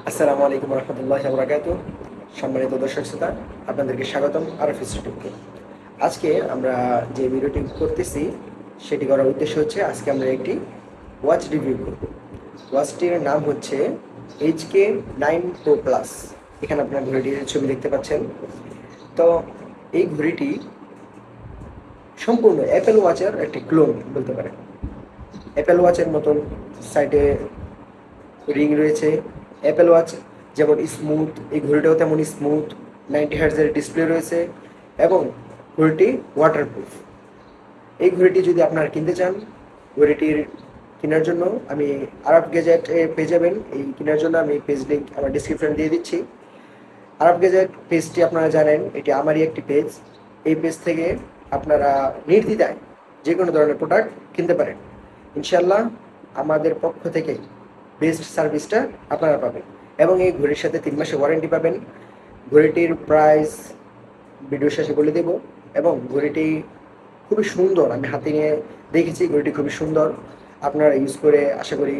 আসসালামু আলাইকুম রহমতুল্লাহি ওয়া বারাকাতুহু। সম্মানিত দর্শক শ্রোতা, আপনাদেরকে স্বাগতম আরফিস ইউটিউবকে। আজকে আমরা যে ভিডিওটি করতেছি সেটি করার উদ্দেশ্য হচ্ছে আজকে আমরা একটি ওয়াচ রিভিউ করব। ওয়াচটির নাম হচ্ছে HK9 Pro Plus। এখানে আপনার ঘড়িটির ছবি দেখতে পাচ্ছেন। তো এই ঘড়িটি সম্পূর্ণ অ্যাপেল ওয়াচের একটি ক্লোন বলতে পারেন। অ্যাপেল ওয়াচের মতন সাইডে রিং রয়েছে। অ্যাপেল ওয়াচ যেমন স্মুথ, এই ঘড়িটাও তেমন স্মুথ। 90 হার্টজের ডিসপ্লে রয়েছে এবং ঘড়িটি ওয়াটারপ্রুফ। এই ঘড়িটি যদি আপনারা কিনতে চান, ঘড়িটির কেনার জন্য আমি আরব গ্যাজেট পেয়ে যাবেন। এই কেনার জন্য আমি পেজ লিঙ্ক আমার ডিসক্রিপশন দিয়ে দিচ্ছি। আরব গ্যাজেট পেজটি আপনারা জানেন, এটি আমারই একটি পেজ। এই পেজ থেকে আপনারা নির্দ্বিধায় যে কোনো ধরনের প্রোডাক্ট কিনতে পারেন। ইনশাল্লাহ আমাদের পক্ষ থেকে বেস্ট সার্ভিসটা আপনারা পাবেন এবং এই ঘড়ির সাথে 3 মাসের ওয়ারেন্টি পাবেন। ঘড়িটির প্রাইস ভিডিও শেষে বলে দেব এবং ঘড়িটি খুবই সুন্দর। আমি হাতে নিয়ে দেখেছি, ঘড়িটি খুবই সুন্দর। আপনারা ইউজ করে আশা করি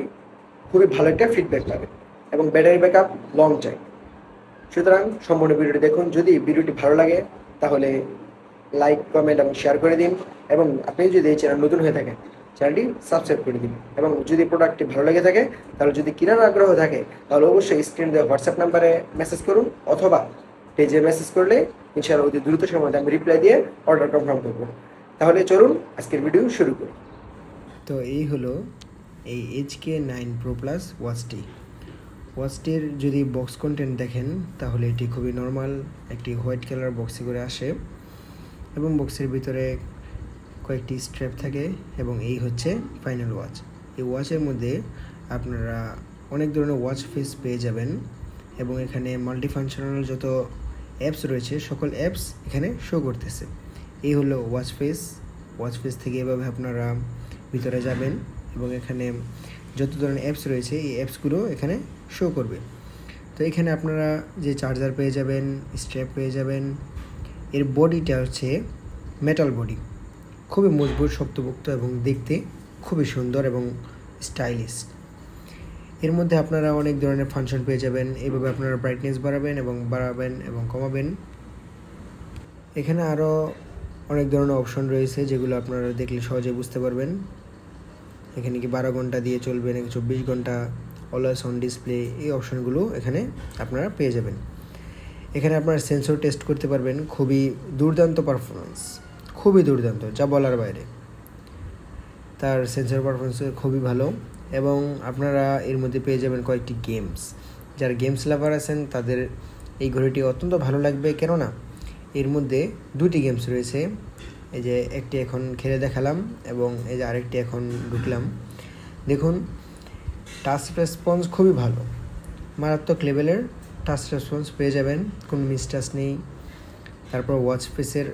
খুবই ভালো একটা ফিডব্যাক পাবেন এবং ব্যাটারি ব্যাকআপ লং টাইম। সুতরাং সম্পূর্ণ ভিডিওটি দেখুন। যদি ভিডিওটি ভালো লাগে তাহলে লাইক, কমেন্ট এবং শেয়ার করে দিন এবং আপনি যদি এই চ্যানেল নতুন হয়ে থাকেন চ্যানেলটি সাবস্ক্রাইব করে দিন। এবং যদি প্রোডাক্টটি ভালো লেগে থাকে তাহলে যদি কেনার আগ্রহ থাকে তাহলে অবশ্যই স্ক্রিন দেওয়া হোয়াটসঅ্যাপ নাম্বারে মেসেজ করুন অথবা পেজে মেসেজ করলে ইনশাআল্লাহ অতি দ্রুত সময় মধ্যে আমি রিপ্লাই দিয়ে অর্ডার কনফার্ম করব। তাহলে চলুন আজকের ভিডিও শুরু করি। তো এই হলো এই HK9 Pro Plus ওয়াচটি। ওয়াচটির যদি বক্স কন্টেন্ট দেখেন তাহলে এটি খুবই নর্মাল একটি হোয়াইট কালার বক্সে করে আসে এবং বক্সের ভিতরে কয়েকটি স্ট্র্যাপ থাকে এবং এই হচ্ছে ফাইনাল ওয়াচ। এই ওয়াচের মধ্যে আপনারা অনেক ধরনের ওয়াচ ফেস পেয়ে যাবেন এবং এখানে মাল্টিফাংশনাল যত অ্যাপস রয়েছে সকল অ্যাপস এখানে শো করতেছে। এই হলো ওয়াচ ফেস। ওয়াচ ফেস থেকে এভাবে আপনারা ভিতরে যাবেন এবং এখানে যত ধরনের অ্যাপস রয়েছে এই অ্যাপসগুলো এখানে শো করবে। তো এখানে আপনারা যে চার্জার পেয়ে যাবেন, স্ট্র্যাপ পেয়ে যাবেন। এর বডিটা হচ্ছে মেটাল বডি, খুবই মজবুত, শক্তপোক্ত এবং দেখতে খুবই সুন্দর এবং স্টাইলিশ। এর মধ্যে আপনারা অনেক ধরনের ফাংশন পেয়ে যাবেন। এইভাবে আপনারা ব্রাইটনেস বাড়াবেন এবং কমাবেন। এখানে আরও অনেক ধরনের অপশন রয়েছে যেগুলো আপনারা দেখলে সহজে বুঝতে পারবেন। এখানে কি 12 ঘন্টা দিয়ে চলবে নাকি 24 ঘন্টা, অলওয়েজ অন ডিসপ্লে, এই অপশনগুলো এখানে আপনারা পেয়ে যাবেন। এখানে আপনারা সেন্সর টেস্ট করতে পারবেন। খুবই দুর্দান্ত পারফরমেন্স, খুবই দুর্দান্ত, যা বলার বাইরে। তার সেন্সর পারফরমেন্স খুবই ভালো এবং আপনারা এর মধ্যে পেয়ে যাবেন কয়েকটি গেমস। যারা গেমস লাভার আছেন তাদের এই ঘড়িটি অত্যন্ত ভালো লাগবে, কেননা এর মধ্যে 2টি গেমস রয়েছে। এই যে একটি এখন খেলে দেখালাম এবং এই যে আরেকটি এখন ঢুকলাম। দেখুন, টাচ রেসপন্স খুবই ভালো, মারাত্মক লেভেলের টাচ রেসপন্স পেয়ে যাবেন, কোনো মিসটাচ নেই। তারপর ওয়াচ ফেসের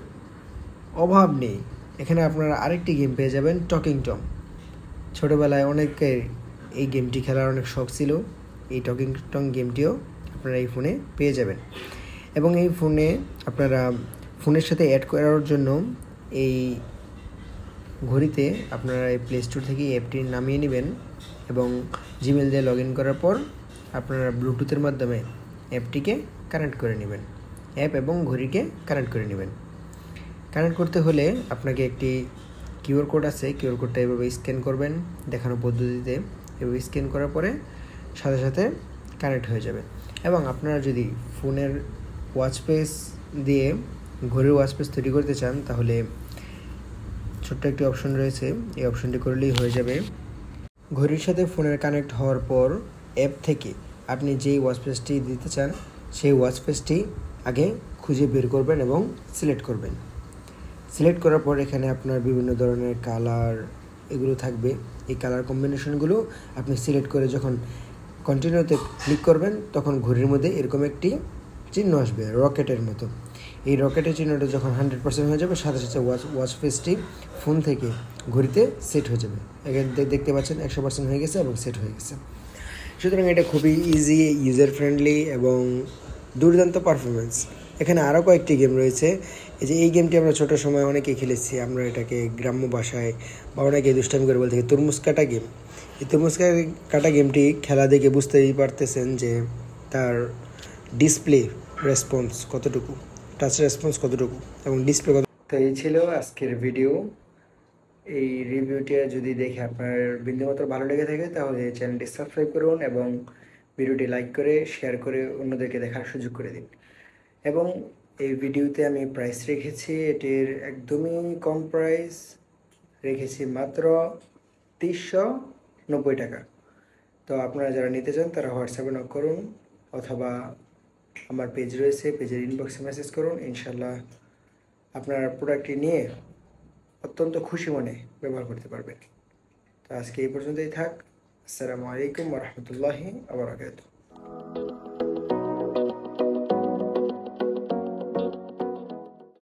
অভাব নেই। এখানে আপনারা আরেকটি গেম পেয়ে যাবেন, টকিং টম। ছোটোবেলায় অনেকের এই গেমটি খেলার অনেক শখ ছিল। এই টকিং টম গেমটিও আপনারা এই ফোনে পেয়ে যাবেন এবং এই ফোনে আপনারা ফোনের সাথে অ্যাড করার জন্য এই ঘড়িতে আপনারা এই প্লে স্টোর থেকে অ্যাপটি নামিয়ে নেবেন এবং জিমেল দিয়ে লগ ইন করার পর আপনারা ব্লুটুথের মাধ্যমে অ্যাপটিকে কানেক্ট করে নেবেন। অ্যাপ এবং ঘড়িকে কানেক্ট করে নেবেন। কানেক্ট করতে হলে আপনাকে একটি কিউআর কোড আছে, কিউআর কোডটা এভাবে স্ক্যান করবেন দেখানো পদ্ধতিতে। এভাবে স্ক্যান করার পরে সাথে সাথে কানেক্ট হয়ে যাবে এবং আপনারা যদি ফোনের ওয়াচ ফেস দিয়ে ঘড়ির ওয়াচ ফেস তৈরি করতে চান তাহলে ছোট্ট একটি অপশন রয়েছে, এই অপশনটি করলেই হয়ে যাবে। ঘড়ির সাথে ফোনের কানেক্ট হওয়ার পর অ্যাপ থেকে আপনি যেই ওয়াচ ফেসটি দিতে চান সেই ওয়াচ ফেসটি আগে খুঁজে বের করবেন এবং সিলেক্ট করবেন। সিলেক্ট করার পর এখানে আপনার বিভিন্ন ধরনের কালার এগুলো থাকবে। এই কালার কম্বিনেশনগুলো আপনি সিলেক্ট করে যখন কন্টিনিউতে ক্লিক করবেন তখন ঘড়ির মধ্যে এরকম একটি চিহ্ন আসবে রকেটের মতো। এই রকেটের চিহ্নটা যখন 100% হয়ে যাবে সাথে সাথে ওয়াচ ফেসটি ফোন থেকে ঘড়িতে সেট হয়ে যাবে। এখানে দেখতে পাচ্ছেন 100% হয়ে গেছে এবং সেট হয়ে গেছে। সুতরাং এটা খুবই ইজি, ইউজার ফ্রেন্ডলি এবং দুর্দান্ত পারফরমেন্স। এখানে আরও কয়েকটি গেম রয়েছে। এই গেমটি আমরা ছোটো সময় অনেকে খেলেছি। আমরা এটাকে গ্রাম্য ভাষায় বা অনেকে দুষ্টামি করে বলতে তরমুজ কাটা গেম। এই তরমুজ কাটা গেমটি খেলা দেখে বুঝতেই পারতেছেন যে তার ডিসপ্লে রেসপন্স কতটুকু, টাচ রেসপন্স কতটুকু এবং ডিসপ্লে কত। তো এই ছিল আজকের ভিডিও। এই রিভিউটি যদি দেখে আপনার বিন্দুমাত্র ভালো লেগে থাকে তাহলে চ্যানেলটি সাবস্ক্রাইব করুন এবং ভিডিওটি লাইক করে শেয়ার করে অন্যদেরকে দেখার সুযোগ করে দিন। এবং এই ভিডিওতে আমি প্রাইস রেখেছি, এটির একদমই কম প্রাইস রেখেছি, মাত্র 390 টাকা। তো আপনারা যারা নিতে চান তারা হোয়াটসঅ্যাপে নক করুন অথবা আমার পেজ রয়েছে, পেজের ইনবক্সে মেসেজ করুন। ইনশাল্লাহ আপনার প্রোডাক্টটি নিয়ে অত্যন্ত খুশি মনে ব্যবহার করতে পারবেন। তো আজকে এই পর্যন্তই থাক। আসসালামু আলাইকুম ওয়া রাহমাতুল্লাহি ওয়া বারাকাতুহু।